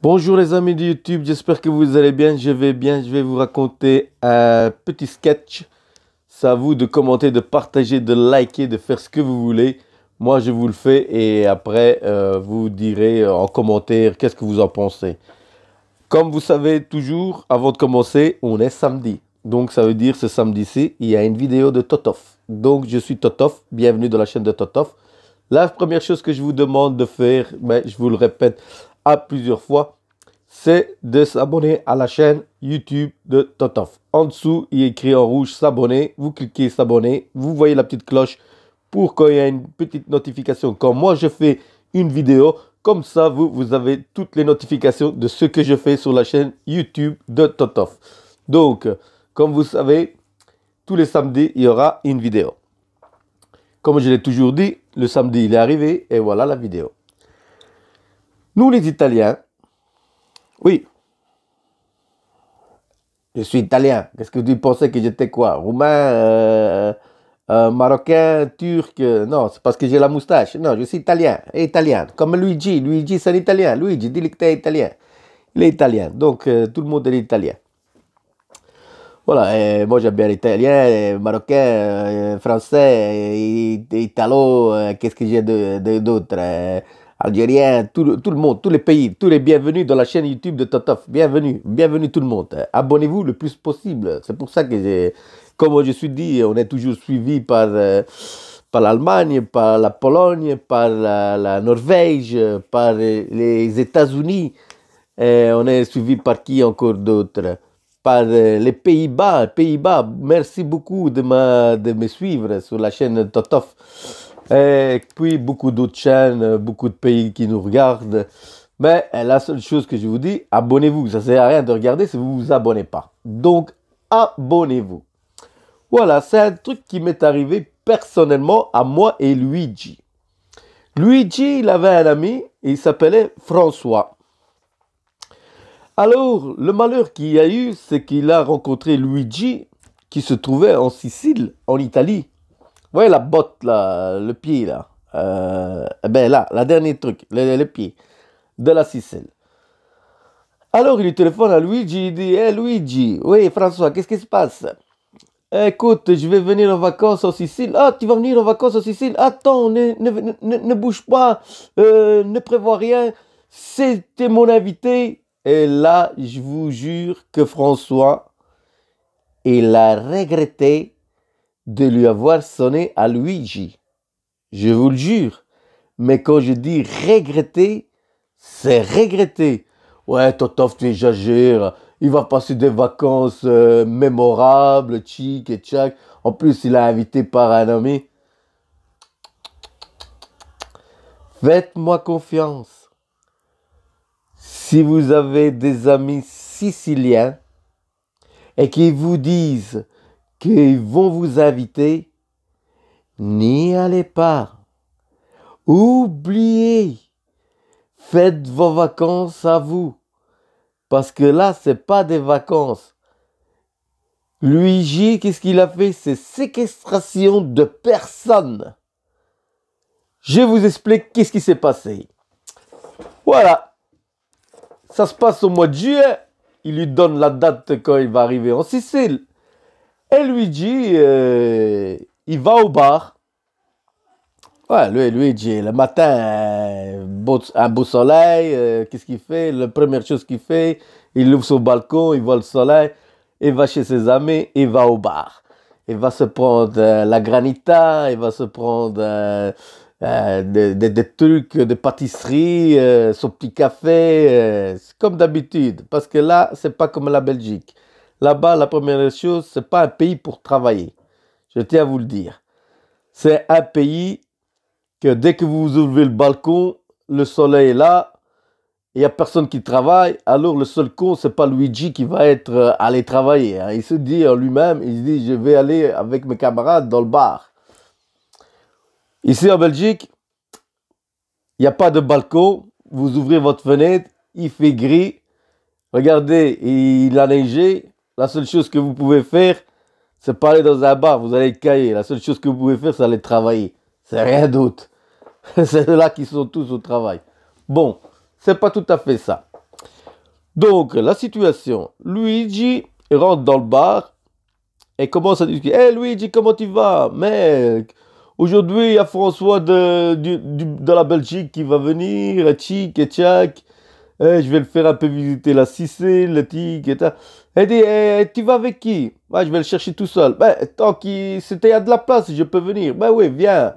Bonjour les amis de YouTube, j'espère que vous allez bien, je vais bien, je vais vous raconter un petit sketch. C'est à vous de commenter, de partager, de liker, de faire ce que vous voulez. Moi je vous le fais et après vous direz en commentaire qu'est-ce que vous en pensez. Comme vous savez toujours, avant de commencer, on est samedi. Donc ça veut dire ce samedi-ci, il y a une vidéo de Totof. Donc je suis Totof, bienvenue dans la chaîne de Totof. La première chose que je vous demande de faire, mais je vous le répète à plusieurs fois, c'est de s'abonner à la chaîne YouTube de Totof. En dessous, il est écrit en rouge s'abonner. Vous cliquez s'abonner. Vous voyez la petite cloche pour qu'il y ait une petite notification. Quand moi je fais une vidéo, comme ça, vous avez toutes les notifications de ce que je fais sur la chaîne YouTube de Totof. Donc, comme vous savez, tous les samedis, il y aura une vidéo. Comme je l'ai toujours dit, le samedi, il est arrivé et voilà la vidéo. Nous, les Italiens, oui, je suis italien. Qu'est-ce que tu pensais que j'étais quoi? Roumain, marocain, turc? Non, c'est parce que j'ai la moustache. Non, je suis italien. Italien. Comme Luigi. Luigi, c'est un italien. Luigi, dis-lui que t'es italien. Il est italien. Donc, tout le monde est italien. Voilà, moi j'aime bien l'italien, marocain, français, italo, qu'est-ce que j'ai d'autre? Algérien, tout le monde, tous les pays, tous les bienvenus dans la chaîne YouTube de Totof. Bienvenue, bienvenue tout le monde. Abonnez-vous le plus possible. C'est pour ça que, comme je suis dit, on est toujours suivi par l'Allemagne, par la Pologne, par la Norvège, par les États-Unis. On est suivi par qui encore d'autres? Par les Pays-Bas. Pays-Bas, merci beaucoup de me suivre sur la chaîne Totof. Et puis beaucoup d'autres chaînes, beaucoup de pays qui nous regardent. Mais la seule chose que je vous dis, abonnez-vous. Ça ne sert à rien de regarder si vous ne vous abonnez pas. Donc, abonnez-vous. Voilà, c'est un truc qui m'est arrivé personnellement à moi et Luigi. Luigi, il avait un ami, il s'appelait François. Alors, le malheur qu'il y a eu, c'est qu'il a rencontré Luigi, qui se trouvait en Sicile, en Italie. Vous voyez la botte, là, le pied, là. Ben là, la dernier truc, le pied de la Sicile. Alors, il lui téléphone à Luigi, il dit, hey, Luigi, oui, François, qu'est-ce qui se passe? Écoute, je vais venir en vacances en Sicile. Ah, tu vas venir en vacances en Sicile? Attends, ne bouge pas, ne prévois rien. C'était mon invité. Et là, je vous jure que François, il a regretté de lui avoir sonné à Luigi. Je vous le jure. Mais quand je dis regretter, c'est regretter. Ouais, Totof, tu exagères. Il va passer des vacances mémorables, tchic et tchac. En plus, il a invité par un ami. Faites-moi confiance. Si vous avez des amis siciliens et qu'ils vous disent qu'ils vont vous inviter, n'y allez pas. Oubliez. Faites vos vacances à vous. Parce que là, ce n'est pas des vacances. Luigi, qu'est-ce qu'il a fait? C'est séquestration de personnes. Je vous explique qu'est-ce qui s'est passé. Voilà. Ça se passe au mois de juillet. Il lui donne la date quand il va arriver en Sicile. Et Luigi, il va au bar. Ouais, Luigi, le matin, un beau soleil, qu'est-ce qu'il fait? La première chose qu'il fait, il ouvre son balcon, il voit le soleil, il va chez ses amis, il va au bar. Il va se prendre la granita, il va se prendre des trucs, des pâtisseries, son petit café, comme d'habitude. Parce que là, c'est pas comme la Belgique. Là-bas, la première chose, c'est pas un pays pour travailler. Je tiens à vous le dire. C'est un pays que dès que vous ouvrez le balcon, le soleil est là, il n'y a personne qui travaille, alors le seul con, c'est pas Luigi qui va être aller travailler. Hein. Il se dit en lui-même, il se dit, je vais aller avec mes camarades dans le bar. Ici en Belgique, il n'y a pas de balcon, vous ouvrez votre fenêtre, il fait gris, regardez, il a neigé, la seule chose que vous pouvez faire, c'est pas aller dans un bar, vous allez être caillé. La seule chose que vous pouvez faire, c'est aller travailler. C'est rien d'autre. C'est là qui sont tous au travail. Bon, c'est pas tout à fait ça. Donc, la situation, Luigi rentre dans le bar et commence à discuter. Hey Luigi, comment tu vas? Mec, aujourd'hui, il y a François de la Belgique qui va venir, tchic et tchac. Je vais le faire un peu visiter la Sicile, le tic et tal. Elle dit, tu vas avec qui? Ouais, je vais le chercher tout seul. Ben, tant qu'il c'était à de la place, je peux venir. Ben oui, viens.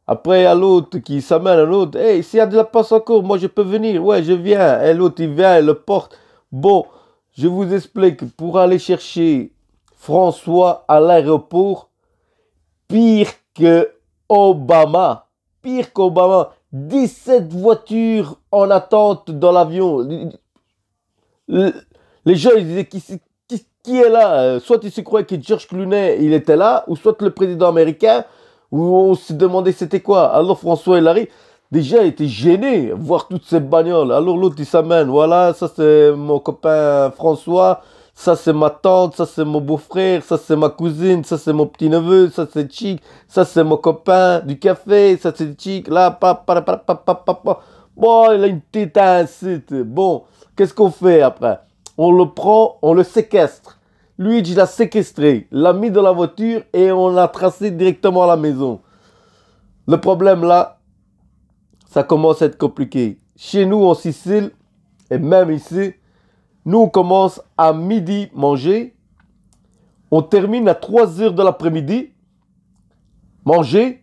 Après, il y a l'autre qui s'amène à l'autre. Hey, s'il y a de la place encore, moi je peux venir. Ouais, je viens. Et l'autre, il vient, il le porte. Bon, je vous explique. Pour aller chercher François à l'aéroport, pire que Obama. Pire qu'Obama. 17 voitures en attente dans l'avion. Les gens, ils disaient qui est là? Soit ils se croyaient que George Clooney, il était là, ou soit le président américain, où on se demandait c'était quoi. Alors François, il arrive. Déjà, il était gêné voir toutes ces bagnoles. Alors l'autre, il s'amène. Voilà, ça c'est mon copain François. Ça c'est ma tante, ça c'est mon beau-frère, ça c'est ma cousine, ça c'est mon petit-neveu, ça c'est Chic, ça c'est mon copain du café, ça c'est Chic, là, pa. Bon, il a une tête à un site. Bon, qu'est-ce qu'on fait après? On le prend, on le séquestre. Luigi l'a séquestré, l'a mis dans la voiture et on l'a tracé directement à la maison. Le problème là, ça commence à être compliqué. Chez nous en Sicile, et même ici, nous on commence à midi manger, on termine à 3 heures de l'après-midi, manger,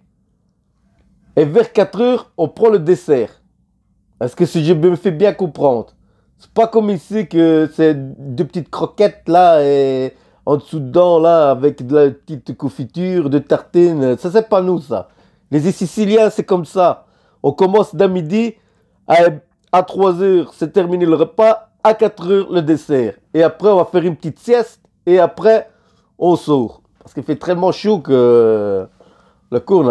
et vers 4 heures, on prend le dessert. Est-ce que je me fais bien comprendre? C'est pas comme ici que c'est deux petites croquettes là et en dessous dedans là avec de la petite confiture, de tartines. Ça c'est pas nous ça. Les Siciliens c'est comme ça. On commence d'un midi à 3 heures, c'est terminé le repas. À 4 heures le dessert. Et après on va faire une petite sieste et après on sort. Parce qu'il fait tellement chaud que le cours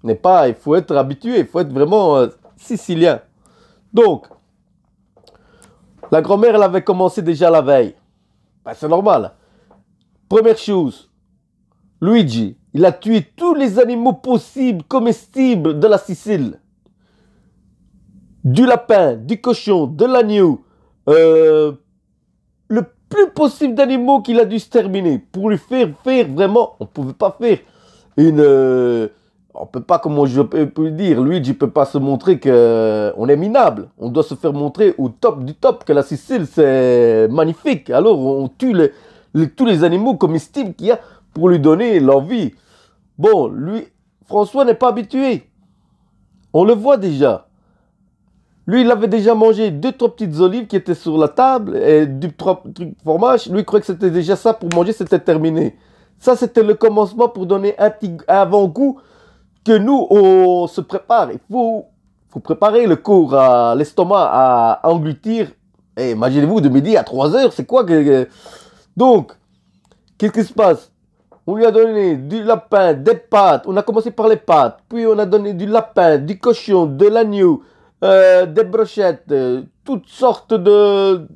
n'est pas... Il faut être habitué, il faut être vraiment sicilien. Donc, la grand-mère, elle avait commencé déjà la veille. Ben, c'est normal. Première chose, Luigi, il a tué tous les animaux possibles, comestibles de la Sicile. Du lapin, du cochon, de l'agneau. Le plus possible d'animaux qu'il a dû se terminer. Pour lui faire vraiment, on ne pouvait pas faire une... on peut pas, comment je peux le dire, Luigi ne peut pas se montrer qu'on est minable. On doit se faire montrer au top du top que la Sicile, c'est magnifique. Alors, on tue tous les animaux comestibles qu'il y a pour lui donner l'envie. Bon, lui, François n'est pas habitué. On le voit déjà. Lui, il avait déjà mangé 2-3 petites olives qui étaient sur la table et 3 trucs de fromage. Lui, il croyait que c'était déjà ça pour manger, c'était terminé. Ça, c'était le commencement pour donner un petit avant-goût que nous, on se prépare. Il faut préparer le corps, à l'estomac à engloutir. Et imaginez-vous, de midi à 3 heures, c'est quoi Donc, qu'est-ce qui se passe? On lui a donné du lapin, des pâtes. On a commencé par les pâtes. Puis on a donné du lapin, du cochon, de l'agneau, des brochettes, toutes sortes de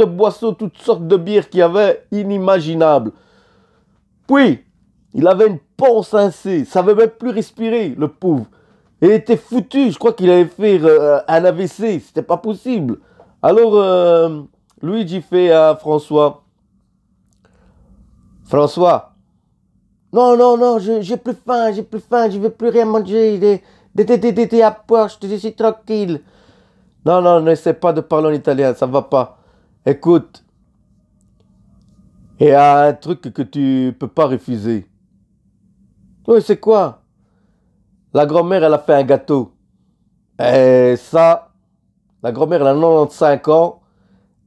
boissons, toutes sortes de bières qu'il y avait inimaginables. Puis, il avait une panse insée, il savait même plus respirer, le pauvre. Il était foutu, je crois qu'il allait faire un AVC, c'était pas possible. Alors, Luigi fait à François, non, j'ai plus faim, je veux plus rien manger, t'es à poche, je suis tranquille. Non, n'essaie pas de parler en italien, ça va pas. Écoute, il y a un truc que tu peux pas refuser. Oui, c'est quoi? La grand-mère, elle a fait un gâteau. Et ça, la grand-mère, elle a 95 ans.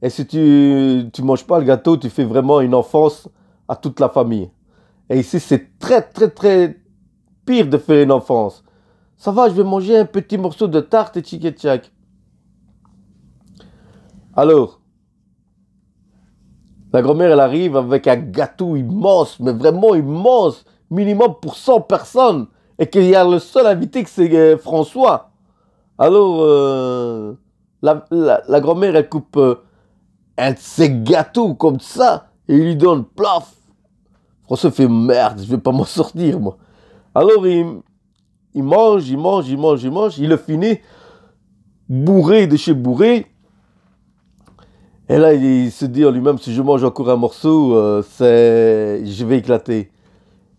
Et si tu manges pas le gâteau, tu fais vraiment une enfance à toute la famille. Et ici, c'est très, très, très pire de faire une enfance. Ça va, je vais manger un petit morceau de tarte et tchic et tchac. Alors, la grand-mère, elle arrive avec un gâteau immense, mais vraiment immense, minimum pour 100 personnes. Et qu'il y a le seul invité que c'est François. Alors, la grand-mère, elle coupe un de ses gâteaux comme ça et il lui donne plaf. François fait merde, je vais pas m'en sortir, moi. Alors, il mange, il le finit, bourré de chez bourré. Et là, il se dit en lui-même, si je mange encore un morceau, je vais éclater.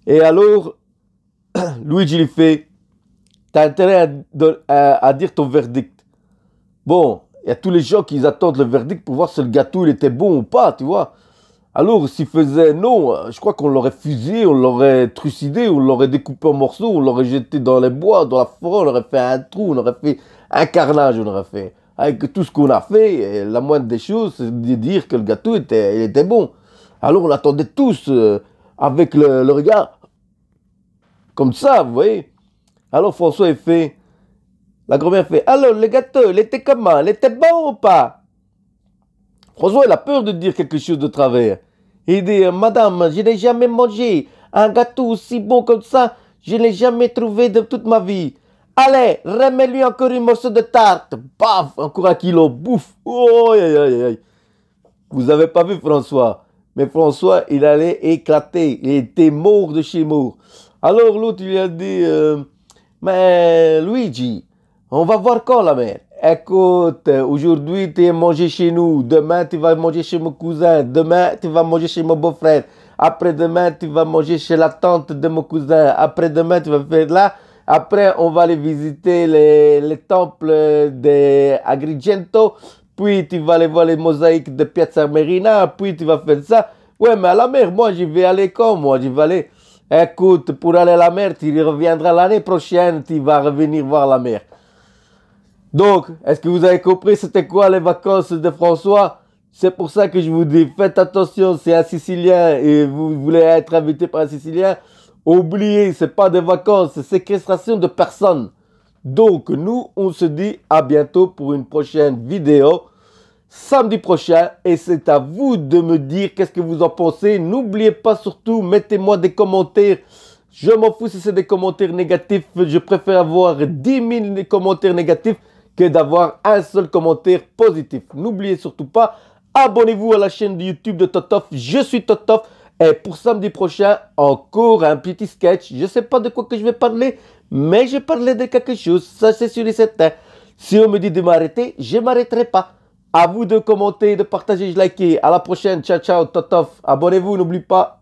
Et alors, Luigi lui fait, t'as intérêt à dire ton verdict. Bon, il y a tous les gens qui attendent le verdict pour voir si le gâteau il était bon ou pas, tu vois. Alors, s'il faisait non, je crois qu'on l'aurait fusillé, on l'aurait trucidé, on l'aurait découpé en morceaux, on l'aurait jeté dans les bois, dans la forêt, on aurait fait un trou, on aurait fait un carnage, on aurait fait. Avec tout ce qu'on a fait, la moindre des choses, c'est de dire que le gâteau il était bon. Alors, on attendait tous avec le regard comme ça, vous voyez. Alors, François, il fait, la grand-mère fait, alors, le gâteau, il était comment? Il était bon ou pas? François, il a peur de dire quelque chose de travers. Il dit, madame, je n'ai jamais mangé un gâteau aussi bon comme ça. Je ne l'ai jamais trouvé de toute ma vie. Allez, remets-lui encore un morceau de tarte. Paf, encore un kilo. Bouf. Oh, aïe, aïe, aïe. Vous n'avez pas vu François. Mais François, il allait éclater. Il était mort de chez mort. Alors l'autre, il lui a dit, mais Luigi, on va voir quand la mère? Écoute, aujourd'hui tu es mangé chez nous, demain tu vas manger chez mon cousin, demain tu vas manger chez mon beau-frère, après-demain tu vas manger chez la tante de mon cousin, après-demain tu vas faire là, après on va aller visiter les temples d'Agrigento, puis tu vas aller voir les mosaïques de Piazza Marina, puis tu vas faire ça. Ouais, mais à la mer, moi je vais aller quand? Moi je vais aller, écoute, pour aller à la mer, tu reviendras l'année prochaine, tu vas revenir voir la mer. Donc, est-ce que vous avez compris c'était quoi les vacances de François? C'est pour ça que je vous dis, faites attention, c'est un Sicilien et vous voulez être invité par un Sicilien, oubliez, c'est pas des vacances, c'est séquestration de personnes. Donc, nous, on se dit à bientôt pour une prochaine vidéo, samedi prochain, et c'est à vous de me dire qu'est-ce que vous en pensez. N'oubliez pas surtout, mettez-moi des commentaires. Je m'en fous si c'est des commentaires négatifs, je préfère avoir 10 000 commentaires négatifs que d'avoir un seul commentaire positif. N'oubliez surtout pas, abonnez-vous à la chaîne de YouTube de Totof. Je suis Totof. Et pour samedi prochain, encore un petit sketch. Je ne sais pas de quoi que je vais parler, mais je parlerai de quelque chose. Ça, c'est sûr et certain. Si on me dit de m'arrêter, je ne m'arrêterai pas. À vous de commenter, de partager, de liker. À la prochaine. Ciao, ciao, Totof. Abonnez-vous, n'oubliez pas.